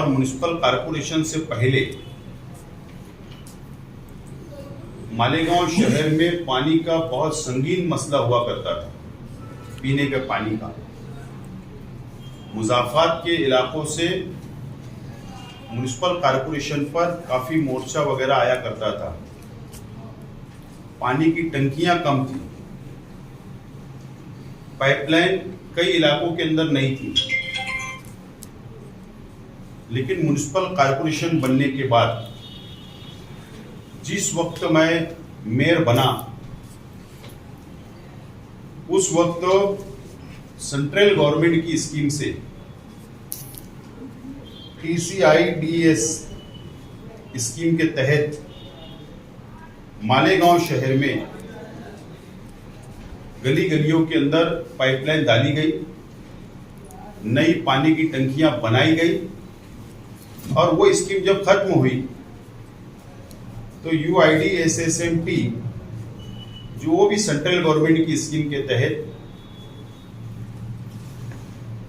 और municipal corporation से पहले मालेगांव शहर में पानी का बहुत संगीन मसला हुआ करता था, पीने के पानी का। मुजाफात के इलाकों से म्युनिसिपल कॉरपोरेशन पर काफ़ी मोर्चा वगैरह आया करता था। पानी की टंकियां कम थी, पाइपलाइन कई इलाकों के अंदर नहीं थी। लेकिन म्युनिसिपल कॉरपोरेशन बनने के बाद जिस वक्त मैं मेयर बना, उस वक्त सेंट्रल गवर्नमेंट की स्कीम से TCIDS स्कीम के तहत मालेगांव शहर में गली गलियों के अंदर पाइपलाइन डाली गई, नई पानी की टंकियां बनाई गई। और वो स्कीम जब खत्म हुई तो UIDSSMT, जो वो भी सेंट्रल गवर्नमेंट की स्कीम के तहत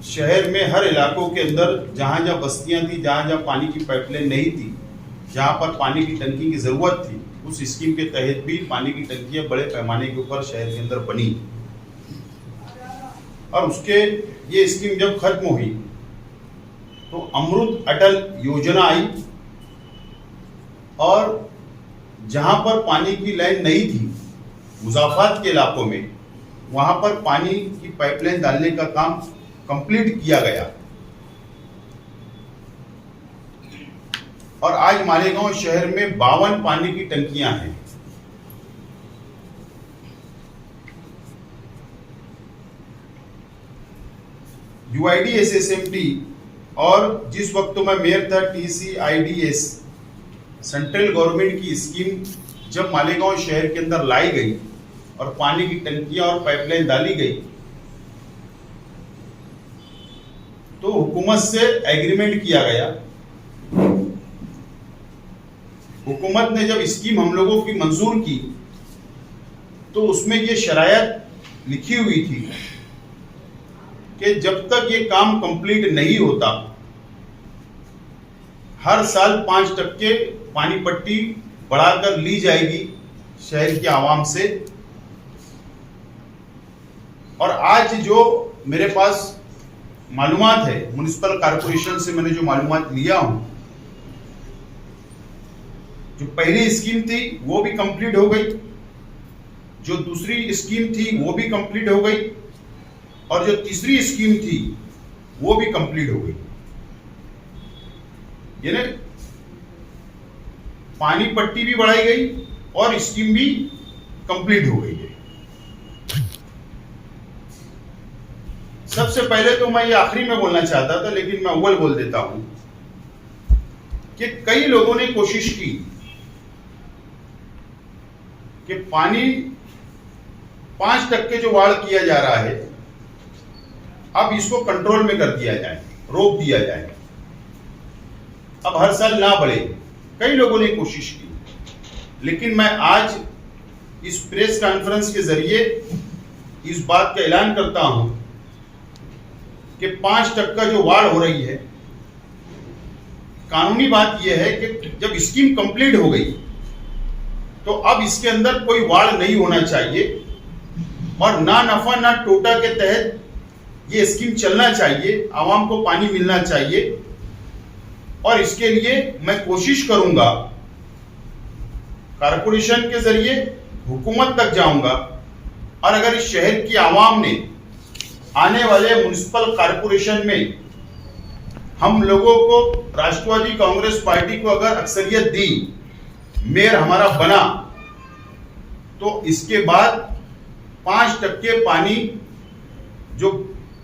शहर में हर इलाकों के अंदर जहां जहां बस्तियां थी, जहां जहां पानी की पाइपलाइन नहीं थी, जहां पर पानी की टंकी की जरूरत थी, उस स्कीम के तहत भी पानी की टंकियां बड़े पैमाने के ऊपर शहर के अंदर बनी। और उसके ये स्कीम जब खत्म हुई तो अमृत अटल योजना आई, और जहां पर पानी की लाइन नहीं थी मुजाफात के इलाकों में, वहां पर पानी की पाइपलाइन डालने का काम कंप्लीट किया गया। और आज मालेगांव शहर में 52 पानी की टंकियां हैं। UIDSSMT और जिस वक्त मैं मेयर था TCIDS, सेंट्रल गवर्नमेंट की स्कीम जब मालेगांव शहर के अंदर लाई गई और पानी की टंकियां और पाइपलाइन डाली गई, तो हुकूमत से एग्रीमेंट किया गया। हुकूमत ने जब स्कीम हम लोगों की मंजूर की तो उसमें ये शरायत लिखी हुई थी कि जब तक ये काम कंप्लीट नहीं होता, हर साल 5% पानी पट्टी बढ़ाकर ली जाएगी शहर के आवाम से। और आज जो मेरे पास मालूमात है, म्युनिसिपल कॉरपोरेशन से मैंने जो मालूमात लिया हूं, जो पहली स्कीम थी वो भी कंप्लीट हो गई, जो दूसरी स्कीम थी वो भी कंप्लीट हो गई, और जो तीसरी स्कीम थी वो भी कंप्लीट हो गई। यानी पानी पट्टी भी बढ़ाई गई और स्कीम भी कंप्लीट हो गई है। सबसे पहले तो मैं ये आखिरी में बोलना चाहता था, लेकिन मैं अव्वल बोल देता हूं कि कई लोगों ने कोशिश की कि पानी 5% जो वाड़ किया जा रहा है, अब इसको कंट्रोल में कर दिया जाए, रोक दिया जाए, अब हर साल ना बढ़े। कई लोगों ने कोशिश की, लेकिन मैं आज इस प्रेस कॉन्फ्रेंस के जरिए इस बात का ऐलान करता हूं कि 5% जो वाड़ हो रही है, कानूनी बात यह है कि जब स्कीम कंप्लीट हो गई तो अब इसके अंदर कोई वाड़ नहीं होना चाहिए, और ना नफा ना टोटा के तहत ये स्कीम चलना चाहिए, आवाम को पानी मिलना चाहिए। और इसके लिए मैं कोशिश करूंगा, कॉरपोरेशन के जरिए हुकूमत तक जाऊंगा, और अगर इस शहर की आवाम ने आने वाले म्युनिसिपल कॉरपोरेशन में हम लोगों को, राष्ट्रवादी कांग्रेस पार्टी को अगर अक्सरियत दी, मेयर हमारा बना, तो इसके बाद 5% पानी जो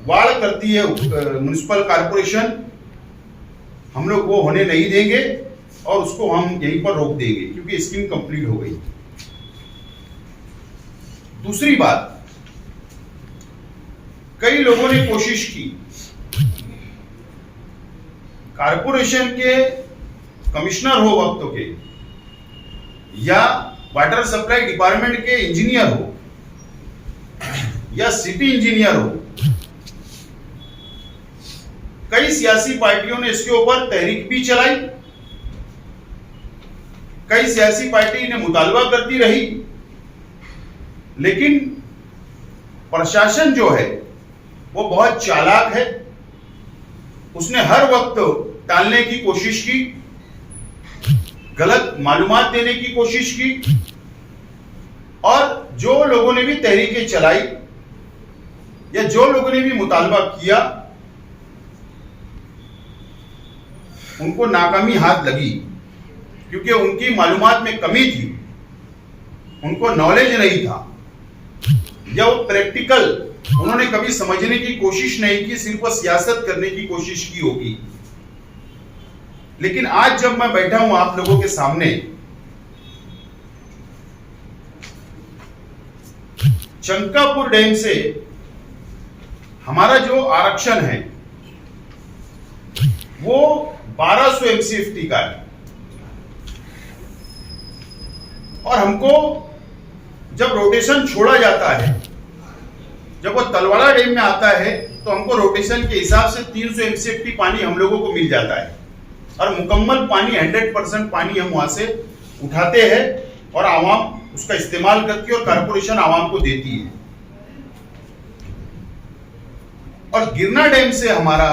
वाड़ करती है म्युनिसिपल कॉरपोरेशन, हम लोग वो होने नहीं देंगे और उसको हम यहीं पर रोक देंगे, क्योंकि स्कीम कंप्लीट हो गई। दूसरी बात, कई लोगों ने कोशिश की, कॉरपोरेशन के कमिश्नर हो वक्त के, या वाटर सप्लाई डिपार्टमेंट के इंजीनियर हो, या सिटी इंजीनियर हो, कई सियासी पार्टियों ने इसके ऊपर तहरीक भी चलाई, कई सियासी पार्टी इन्हें मुतालबा करती रही, लेकिन प्रशासन जो है वो बहुत चालाक है। उसने हर वक्त टालने की कोशिश की, गलत मालूमात देने की कोशिश की, और जो लोगों ने भी तहरीकें चलाई या जो लोगों ने भी मुतालबा किया, उनको नाकामी हाथ लगी, क्योंकि उनकी मालूमात में कमी थी, उनको नॉलेज नहीं था, या वो प्रैक्टिकल उन्होंने कभी समझने की कोशिश नहीं की, सिर्फ सियासत करने की कोशिश की होगी। लेकिन आज जब मैं बैठा हूं आप लोगों के सामने, चंकापुर डैम से हमारा जो आरक्षण है वो 1200 MCFT का है, और हमको जब रोटेशन छोड़ा जाता है, जब वो तलवाड़ा डैम में आता है, तो हमको रोटेशन के हिसाब से 300 MCFT पानी हम लोगों को मिल जाता है, और मुकम्मल पानी 100% पानी हम वहां से उठाते हैं और आवाम उसका इस्तेमाल करती है और कारपोरेशन आवाम को देती है। और गिरना डैम से हमारा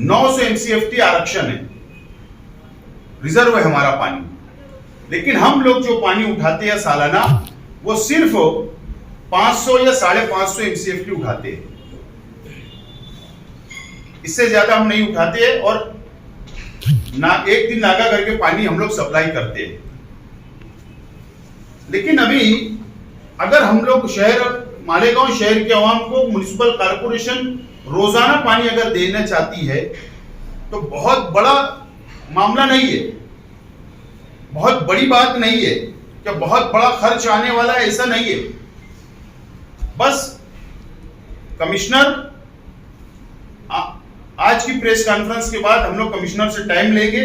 900 MCFT आरक्षण है, रिजर्व है हमारा पानी, लेकिन हम लोग जो पानी उठाते हैं सालाना वो सिर्फ 500 या 550 MCFT उठाते हैं, इससे ज्यादा हम नहीं उठाते हैं, और एक दिन नागा करके पानी हम लोग सप्लाई करते हैं। लेकिन अभी अगर हम लोग मालेगांव शहर के आवाम को म्युनिसिपल कारपोरेशन रोजाना पानी अगर देना चाहती है, तो बहुत बड़ा मामला नहीं है, बहुत बड़ी बात नहीं है, क्या बहुत बड़ा खर्च आने वाला है, ऐसा नहीं है। बस कमिश्नर आज की प्रेस कॉन्फ्रेंस के बाद हम लोग कमिश्नर से टाइम लेंगे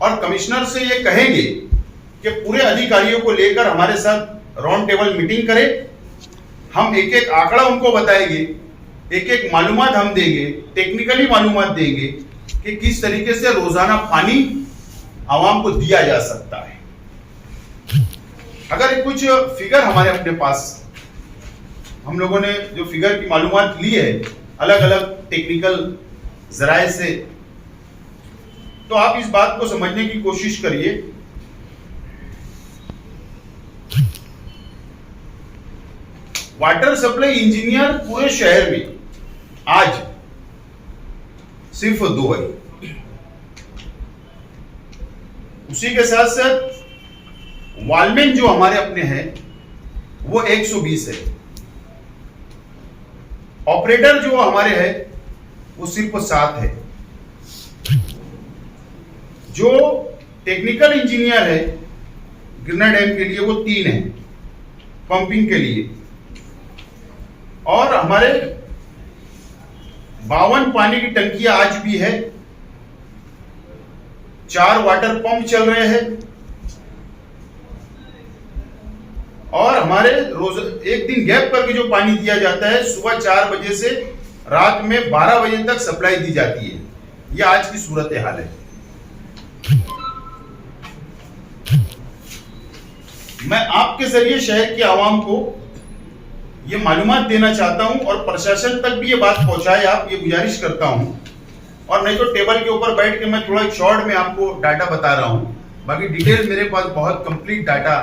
और कमिश्नर से ये कहेंगे कि पूरे अधिकारियों को लेकर हमारे साथ राउंड टेबल मीटिंग करें। हम एक एक आंकड़ा उनको बताएंगे, एक एक मालूमात हम देंगे, टेक्निकली मालूमात देंगे कि किस तरीके से रोजाना पानी आवाम को दिया जा सकता है। अगर कुछ फिगर हमारे अपने पास, हम लोगों ने जो फिगर की मालूमात ली है अलग अलग टेक्निकल जराए से, तो आप इस बात को समझने की कोशिश करिए। वाटर सप्लाई इंजीनियर पूरे शहर में आज सिर्फ 2 है। उसी के साथ साथ वालमैन जो हमारे अपने हैं वो 120 है। ऑपरेटर जो हमारे हैं वो सिर्फ 7 है। जो टेक्निकल इंजीनियर है गिरना डैम के लिए वो 3 है पंपिंग के लिए, और हमारे 52 पानी की टंकियां आज भी है, 4 वाटर पंप चल रहे हैं, और हमारे रोज एक दिन गैप करके जो पानी दिया जाता है, सुबह 4 बजे से रात में 12 बजे तक सप्लाई दी जाती है। यह आज की सूरत हाल है। मैं आपके जरिए शहर के आवाम को ये मालूमात देना चाहता हूं और प्रशासन तक भी ये बात पहुंचाए, आप ये गुजारिश करता हूं। और नहीं तो टेबल के ऊपर बैठ के मैं थोड़ा शॉर्ट में आपको डाटा बता रहा हूं, बाकी डिटेल मेरे पास बहुत कंप्लीट डाटा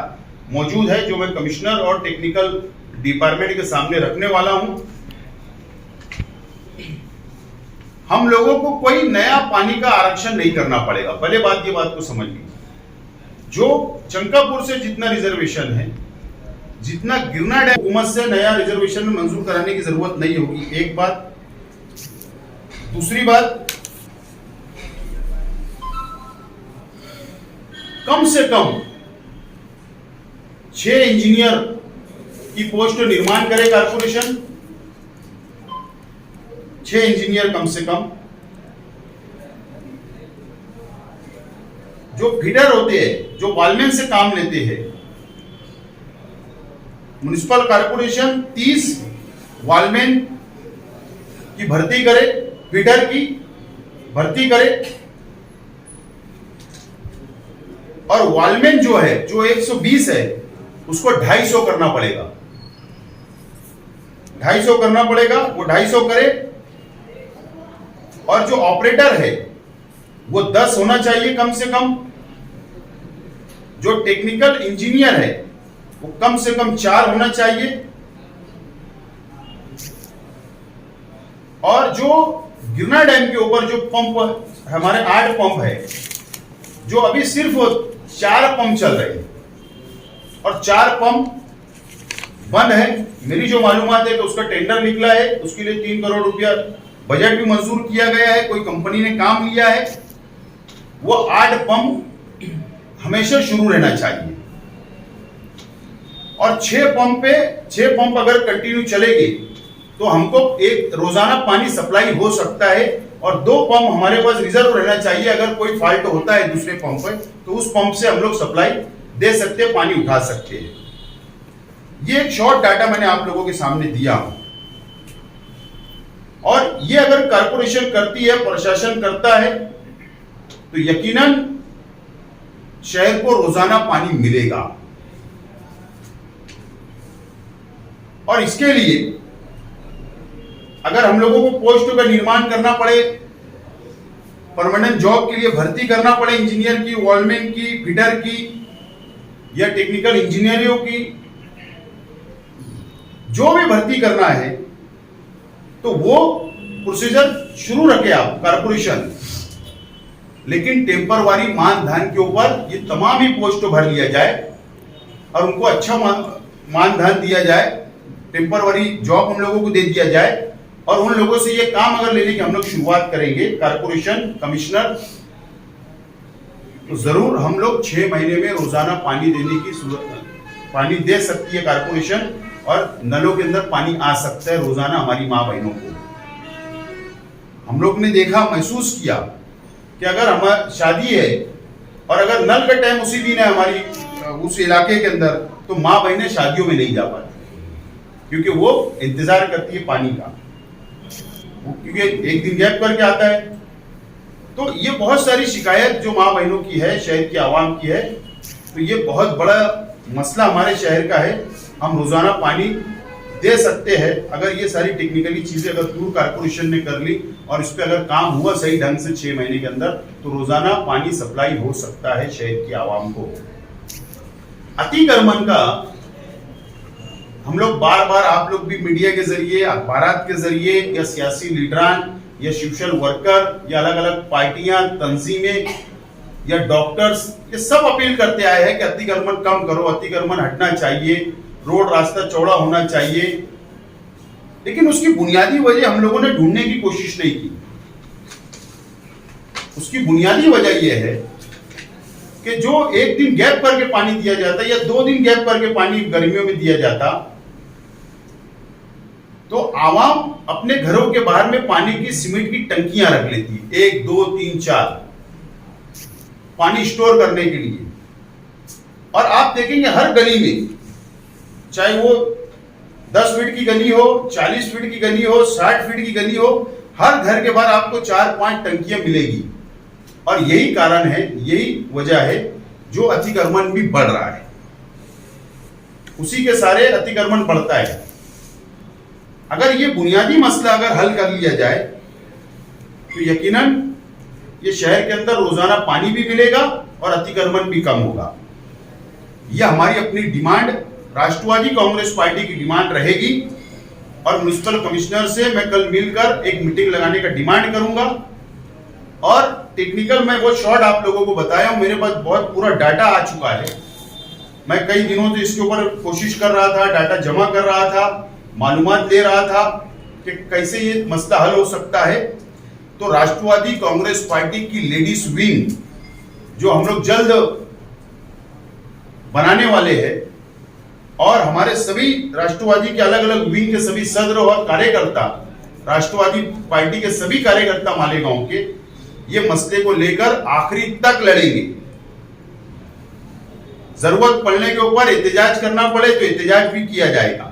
मौजूद है जो मैं कमिश्नर और टेक्निकल डिपार्टमेंट के सामने रखने वाला हूं। हम लोगों को कोई नया पानी का आरक्षण नहीं करना पड़ेगा, पहले बात ये बात को समझ लीजिए। जो चंकापुर से जितना रिजर्वेशन है, जितना गिरना डैम हुकूमत से नया रिजर्वेशन मंजूर कराने की जरूरत नहीं होगी, एक बात। दूसरी बात, कम से कम 6 इंजीनियर की पोस्ट निर्माण करे कारपोरेशन, 6 इंजीनियर कम से कम। जो फीडर होते हैं, जो वालमैन से काम लेते हैं, म्युनिसिपल कारपोरेशन 30 वालमैन की भर्ती करे फिटर की भर्ती करें और वॉलमैन जो है, जो 120 है, उसको 250 करना पड़ेगा। 250 करना पड़ेगा, वो 250 करे। और जो ऑपरेटर है वो 10 होना चाहिए कम से कम। जो टेक्निकल इंजीनियर है वो कम से कम 4 होना चाहिए। और जो गिरना डैम के ऊपर जो पंप हमारे 8 पंप है, जो अभी सिर्फ 4 पंप चल रहे हैं और 4 पंप बंद है। मेरी जो मालूमात है कि उसका टेंडर निकला है, उसके लिए 3 करोड़ रुपया बजट भी मंजूर किया गया है, कोई कंपनी ने काम लिया है। वो 8 पंप हमेशा शुरू रहना चाहिए और 6 पंप अगर कंटिन्यू चलेगी तो हमको एक रोजाना पानी सप्लाई हो सकता है। और 2 पंप हमारे पास रिजर्व रहना चाहिए, अगर कोई फॉल्ट होता है दूसरे पंप पे तो उस पंप से हम लोग सप्लाई दे सकते हैं, पानी उठा सकते हैं। ये एक शॉर्ट डाटा मैंने आप लोगों के सामने दिया हूं। और ये अगर कारपोरेशन करती है, प्रशासन करता है, तो यकीनन शहर को रोजाना पानी मिलेगा। और इसके लिए अगर हम लोगों को पोस्ट का निर्माण करना पड़े, परमानेंट जॉब के लिए भर्ती करना पड़े, इंजीनियर की, वॉलमैन की, फिटर की या टेक्निकल इंजीनियरों की, जो भी भर्ती करना है, तो वो प्रोसीजर शुरू रखे आप कारपोरेशन। लेकिन टेम्परवारी मानधन के ऊपर ये तमाम ही पोस्ट भर लिया जाए और उनको अच्छा मानधन दिया जाए, टेम्परवारी जॉब हम लोगों को दे दिया जाए। और उन लोगों से ये काम अगर लेने की हम लोग शुरुआत करेंगे, कारपोरेशन कमिश्नर, तो जरूर हम लोग 6 महीने में रोजाना पानी देने की पानी दे सकती है कारपोरेशन और नलों के अंदर पानी आ सकता है रोजाना हमारी माँ बहनों को। हम लोग ने देखा, महसूस किया कि अगर हमारी शादी है और अगर नल का टाइम उसी दिन है हमारी उस इलाके के अंदर, तो माँ बहनें शादियों में नहीं जा पाती क्योंकि वो इंतजार करती है पानी का, क्योंकि एक दिन गैप करके आता है। तो ये बहुत सारी शिकायत जो माँ बहनों की है, शहर की आवाम की है, तो ये बहुत बड़ा मसला हमारे शहर का है। हम रोजाना पानी दे सकते हैं अगर ये सारी टेक्निकली चीजें अगर टूर कारपोरेशन ने कर ली और इस पर अगर काम हुआ सही ढंग से 6 महीने के अंदर, तो रोजाना पानी सप्लाई हो सकता है शहर की आवाम को। अतिक्रमण का हम लोग बार बार, आप लोग भी मीडिया के जरिए, अखबारात के जरिए, या सियासी लीडरान या सोशल वर्कर या अलग अलग पार्टियां, तंजीमें या डॉक्टर्स, ये सब अपील करते आए हैं कि अतिक्रमण कम करो, अतिक्रमण हटना चाहिए, रोड रास्ता चौड़ा होना चाहिए। लेकिन उसकी बुनियादी वजह हम लोगों ने ढूंढने की कोशिश नहीं की। उसकी बुनियादी वजह यह है कि जो एक दिन गैप करके पानी दिया जाता या 2 दिन गैप करके पानी गर्मियों में दिया जाता, तो आवाम अपने घरों के बाहर में पानी की सीमेंट की टंकियां रख लेती है, 1, 2, 3, 4 पानी स्टोर करने के लिए। और आप देखेंगे हर गली में, चाहे वो 10 फीट की गली हो, 40 फीट की गली हो, 60 फीट की गली हो, हर घर के बाहर आपको 4-5 टंकियां मिलेगी। और यही कारण है, यही वजह है जो अतिक्रमण भी बढ़ रहा है, उसी के सारे अतिक्रमण बढ़ता है। अगर ये बुनियादी मसला अगर हल कर लिया जाए तो यकीनन ये शहर के अंदर रोजाना पानी भी मिलेगा और अतिक्रमण भी कम होगा। यह हमारी अपनी डिमांड, राष्ट्रवादी कांग्रेस पार्टी की डिमांड रहेगी। और म्युनिसिपल कमिश्नर से मैं कल मिलकर एक मीटिंग लगाने का डिमांड करूंगा। और टेक्निकल मैं वो शॉर्ट आप लोगों को बताया हूं, मेरे पास बहुत पूरा डाटा आ चुका है। मैं कई दिनों से इसके ऊपर कोशिश कर रहा था, डाटा जमा कर रहा था, मालूमात ले रहा था कि कैसे ये मसला हल हो सकता है। तो राष्ट्रवादी कांग्रेस पार्टी की लेडीज विंग जो हम लोग जल्द बनाने वाले हैं, और हमारे सभी राष्ट्रवादी के अलग अलग विंग के सभी सदस्य और कार्यकर्ता, राष्ट्रवादी पार्टी के सभी कार्यकर्ता मालेगांव के, ये मसले को लेकर आखिरी तक लड़ेंगे। जरूरत पड़ने के ऊपर एहतजाज करना पड़े तो एहतजाज भी किया जाएगा।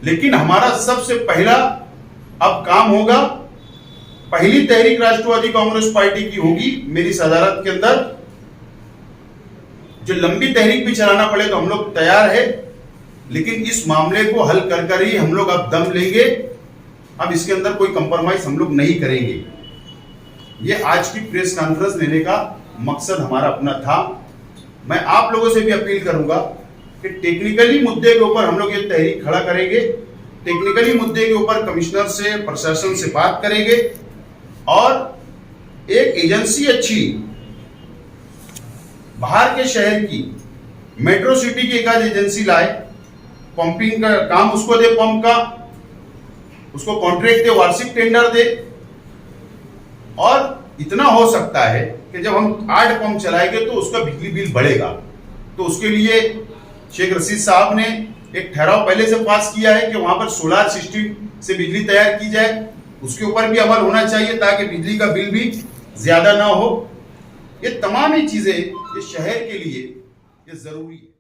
लेकिन हमारा सबसे पहला अब काम होगा पहली तहरीक राष्ट्रवादी कांग्रेस पार्टी की होगी मेरी सदारत के अंदर। जो लंबी तहरीक भी चलाना पड़े तो हम लोग तैयार है, लेकिन इस मामले को हल कर कर ही हम लोग अब दम लेंगे। अब इसके अंदर कोई कंप्रोमाइज हम लोग नहीं करेंगे। ये आज की प्रेस कॉन्फ्रेंस लेने का मकसद हमारा अपना था। मैं आप लोगों से भी अपील करूंगा कि टेक्निकली मुद्दे के ऊपर हम लोग ये तहरीक खड़ा करेंगे, टेक्निकली मुद्दे के ऊपर कमिश्नर से, प्रशासन से बात करेंगे और एक एजेंसी अच्छी बाहर के शहर की मेट्रो सिटी की एक आध एजेंसी लाए, पंपिंग का काम उसको दे, पंप का उसको कॉन्ट्रैक्ट दे, वार्षिक टेंडर दे। और इतना हो सकता है कि जब हम 8 पंप चलाएंगे तो उसका बिजली बिल बढ़ेगा। तो उसके लिए शेख रशीद साहब ने एक ठहराव पहले से पास किया है कि वहां पर सोलर सिस्टम से बिजली तैयार की जाए। उसके ऊपर भी अमल होना चाहिए ताकि बिजली का बिल भी ज्यादा ना हो। ये तमाम ही चीजें ये शहर के लिए ये जरूरी है।